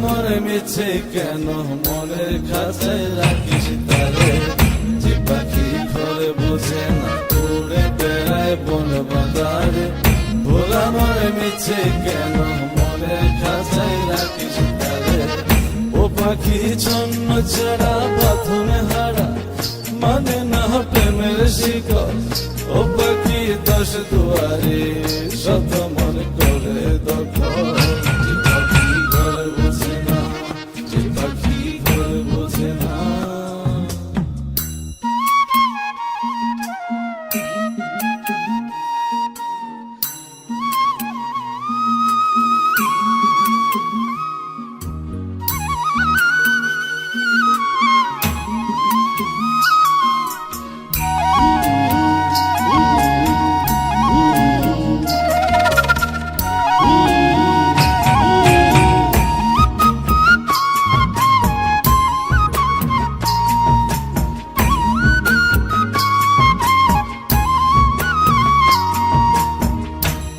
মনে মিছে কেন মনের খাঁচায় রাখিস তারে, যে পাখি ঘরে বোঝে না উড়ে বেড়ায় বন বাজারে। ভোলা মনে মিছে কেন মনের খাঁচায় রাখিস তারে, ও পাখি ছন্ন ছাড়া বাঁধনে হারা মানে না প্রেমের শিকল। ও পাখি দশ দুয়ারে শত মন করে দখল, যে পাখি ঘরে বোঝে না, যে পাখি ঘরে বোঝে না।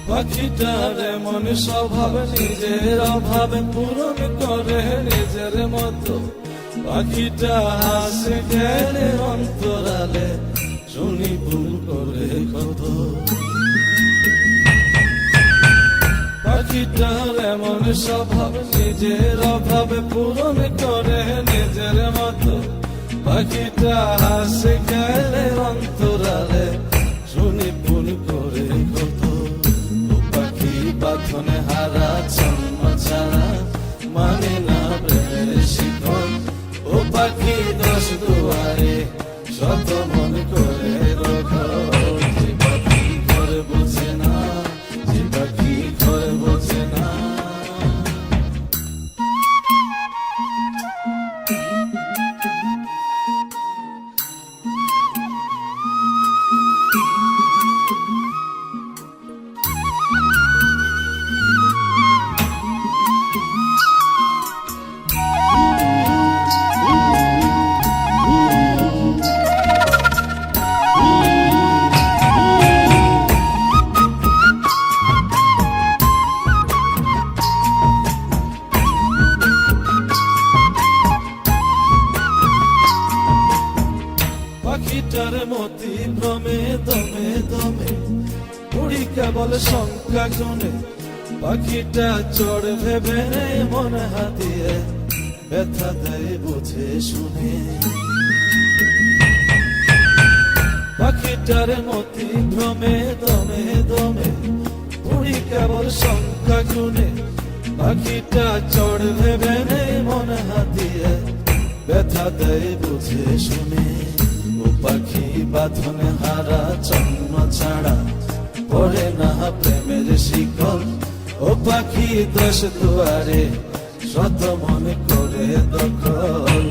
পাখিটার এমন স্বভাব নিজের অভাবে পূরণ করে নিজের মতো। পাখিটা হাসে গেলে অন্তরালে শুনি ভুল করে কত। পাখিটার এমন স্বভাব নিজের অভাবে পূরণ করে নিজের মতো। পাখিটা হাসে গেলে অন্তরালে শুনি ভুল করে কত। বাঁধনে হারা জন্ম ছাড়া মানে না প্রেমের শিকল। ও পাখি দশ দুয়ারে শত মন করে দখল, যে পাখি ঘরে বোঝে না, যে পাখি ঘরে বোঝে না। পাখিটার মতি ভ্রমে দমে দমে উড়ি কেবল শঙ্কা গুনে। পাখিটা চড় ভেবে মন হাতিয়ে ব্যথা দেয় বুঝে শুনে। পাখিটার মতি ভ্রমে দমে দমে উড়ি কেবল শঙ্কা গুনে। পাখিটা চড় ভেবে মন হাতিয়ে ব্যথা দেয় বুঝে শুনে। ও পাখি বাঁধনে হারা জন্ম ছাড়া পড়ে না প্রেমের শিকল। ও পাখি দশ দুয়ারে শত মন করে দখল।